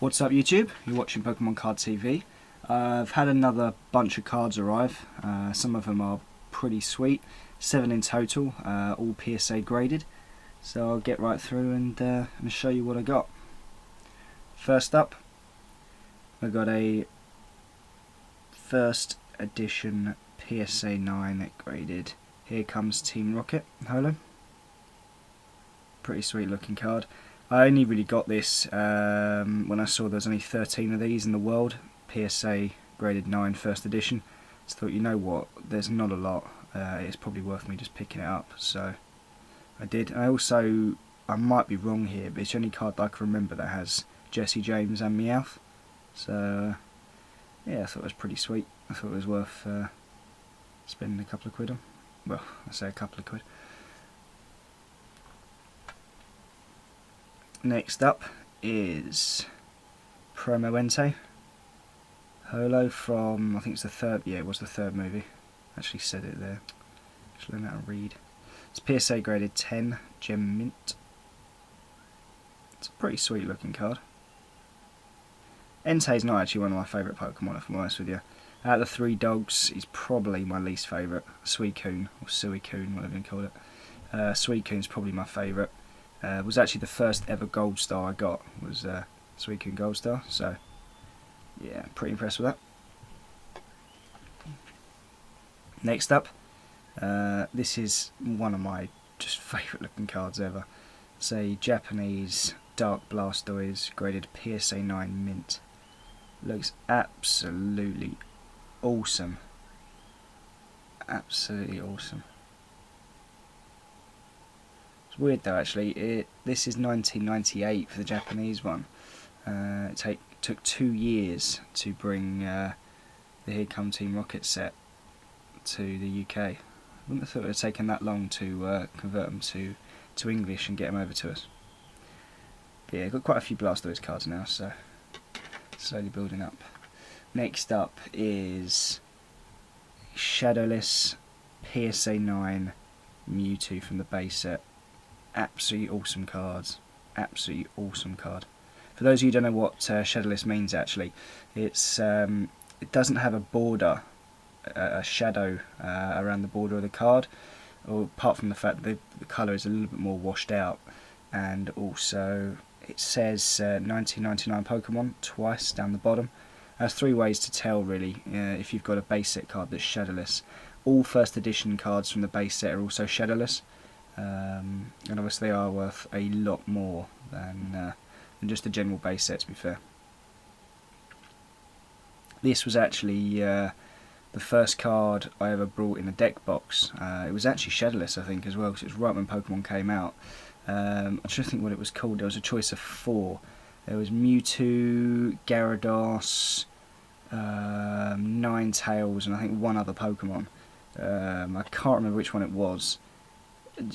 What's up YouTube? You're watching Pokemon Card TV. I've had another bunch of cards arrive. Some of them are pretty sweet. 7 in total, all PSA graded. So I'll get right through and show you what I got. First up, I got a first edition PSA 9 graded Here Comes Team Rocket holo. Pretty sweet looking card. I only really got this when I saw there's only 13 of these in the world, PSA graded 9 first edition. So I thought, you know what, there's not a lot, it's probably worth me just picking it up, so I did. I might be wrong here, but it's the only card that I can remember that has Jesse James and Meowth. So yeah, I thought it was pretty sweet. I thought it was worth spending a couple of quid on. Well, I say a couple of quid. Next up is Promo Entei holo from, I think it's the third, yeah, it was the third movie. Actually said it there. Just learn how to read. It's PSA graded 10, Gem Mint. It's a pretty sweet looking card. Entei's not actually one of my favourite Pokemon, if I'm honest with you. Out of the three dogs, he's probably my least favourite. Suicune, or Suicune, whatever you call it. Suicune's probably my favourite. Was actually the first ever Gold Star I got, was Suicune Gold Star, so yeah, pretty impressed with that. Next up, this is one of my just favourite looking cards ever. It's a Japanese Dark Blastoise graded PSA 9 Mint. Looks absolutely awesome. Absolutely awesome. It's weird though, actually. This is 1998 for the Japanese one. It took 2 years to bring the Here Come Team Rocket set to the UK. I wouldn't have thought it would have taken that long to convert them to English and get them over to us. But yeah, got quite a few Blastoise cards now, so slowly building up. Next up is Shadowless PSA 9 Mewtwo from the base set. Absolutely awesome cards. Absolutely awesome card. For those of you who don't know what Shadowless means, actually, it's it doesn't have a border, a shadow around the border of the card, or apart from the fact that the colour is a little bit more washed out, and also it says 1999 Pokemon twice down the bottom. There's 3 ways to tell really if you've got a base set card that's shadowless. All first edition cards from the base set are also shadowless. And obviously they are worth a lot more than just the general base set, to be fair. This was actually the first card I ever brought in a deck box. It was actually shadowless, I think, as well, because it was right when Pokemon came out. I'm trying to think what it was called. There was a choice of 4. There was Mewtwo, Gyarados, Ninetales, and I think one other Pokemon. I can't remember which one it was.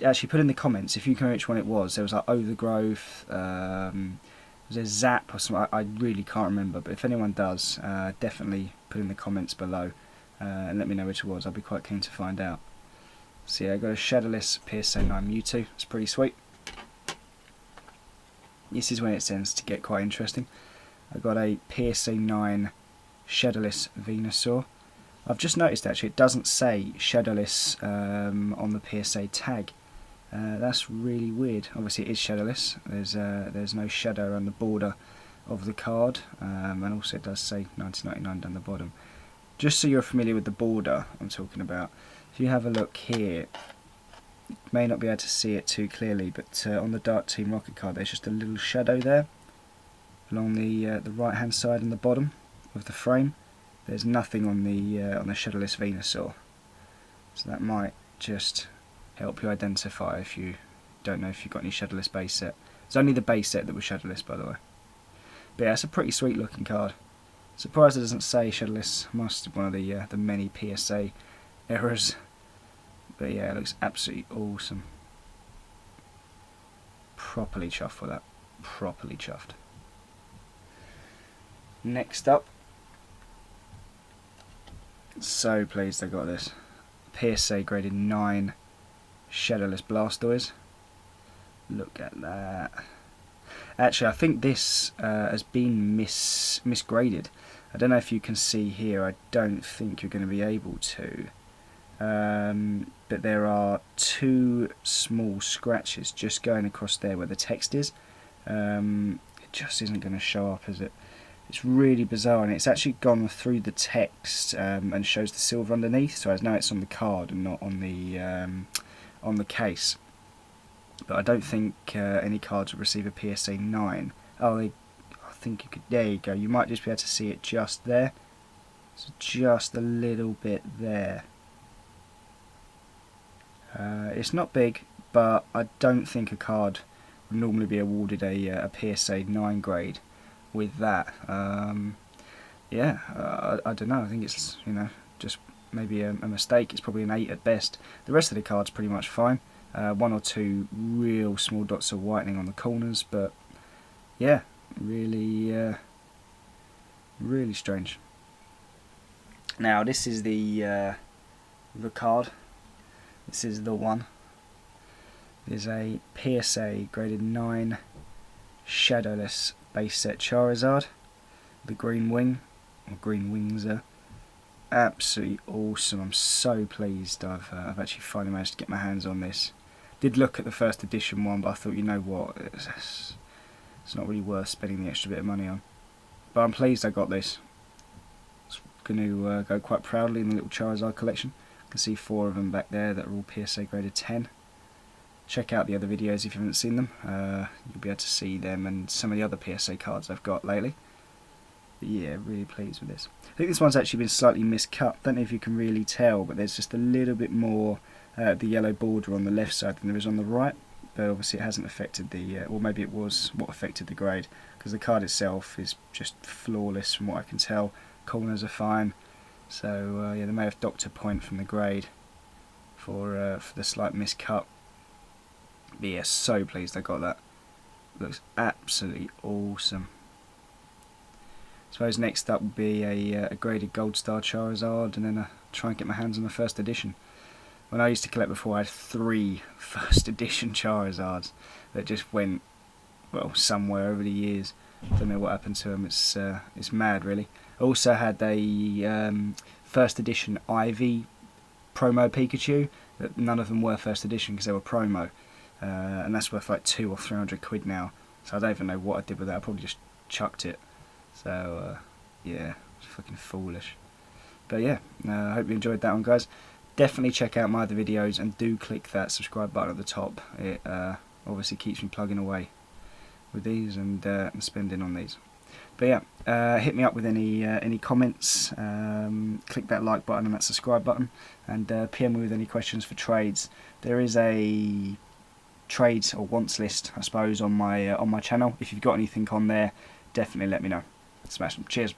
Actually, put in the comments if you can remember which one it was. There was like Overgrowth, was there Zap or something? I really can't remember, but if anyone does, definitely put in the comments below and let me know which it was. I'd be quite keen to find out. So yeah, I got a Shadowless PSA 9 Mewtwo. It's pretty sweet. This is when it tends to get quite interesting. I got a PSA 9 Shadowless Venusaur. I've just noticed actually it doesn't say Shadowless on the PSA tag. That's really weird. Obviously it is shadowless. There's no shadow around the border of the card, and also it does say 1999 down the bottom. Just so you're familiar with the border I'm talking about, if you have a look here, you may not be able to see it too clearly, but on the Dark Team Rocket card there's just a little shadow there along the right hand side and the bottom of the frame. There's nothing on the Shadowless Venusaur, so that might just help you identify if you don't know if you've got any Shadowless base set. It's only the base set that was Shadowless, by the way. But yeah, it's a pretty sweet looking card. Surprised it doesn't say Shadowless. Must have one of the many PSA errors. But yeah, it looks absolutely awesome. Properly chuffed with that. Properly chuffed. Next up. So pleased I got this. PSA graded 9 Shadowless Blastoise. Look at that. Actually, I think this has been misgraded. I don't know if you can see here. I don't think you're going to be able to. But there are 2 small scratches just going across there where the text is. It just isn't going to show up, is it? It's really bizarre, and it's actually gone through the text and shows the silver underneath. So I know it's on the card and not on the case. But I don't think any cards will receive a PSA 9. Oh, I think you could. There you go. You might just be able to see it just there. So just a little bit there. It's not big, but I don't think a card would normally be awarded a PSA 9 grade with that. Yeah, I don't know. I think it's, you know, just maybe a mistake. It's probably an 8 at best. The rest of the card's pretty much fine. 1 or 2 real small dots of whitening on the corners, but yeah, really strange. Now this is the card. This is the one. There's a PSA graded 9 Shadowless base set Charizard. The green wing, or green wings are absolutely awesome. I'm so pleased I've actually finally managed to get my hands on this. Did look at the first edition one, but I thought, you know what, it's not really worth spending the extra bit of money on. But I'm pleased I got this. It's going to go quite proudly in the little Charizard collection. You can see 4 of them back there that are all PSA graded 10. Check out the other videos if you haven't seen them. You'll be able to see them and some of the other PSA cards I've got lately. But yeah, really pleased with this. I think this one's actually been slightly miscut. Don't know if you can really tell, but there's just a little bit more the yellow border on the left side than there is on the right. But obviously it hasn't affected the, or maybe it was what affected the grade, because the card itself is just flawless from what I can tell. Corners are fine. So yeah, they may have docked a point from the grade for the slight miscut. But yeah, so pleased I got that. Looks absolutely awesome. I suppose next up will be a graded Gold Star Charizard, and then try and get my hands on the first edition. When I used to collect before, I had 3 first edition Charizards that just went, well, somewhere over the years. Don't know what happened to them. It's mad, really. I also had a first edition Ivy promo Pikachu. But none of them were first edition because they were promo, and that's worth like 200 or 300 quid now. So I don't even know what I did with that. I probably just chucked it. So yeah, it's fucking foolish. But yeah, I hope you enjoyed that one, guys. Definitely check out my other videos and do click that subscribe button at the top. It obviously keeps me plugging away with these and spending on these. But yeah, hit me up with any comments. Click that like button and that subscribe button, and PM me with any questions for trades. There is a trades or wants list, I suppose, on my channel. If you've got anything on there, definitely let me know. Smash them. Cheers.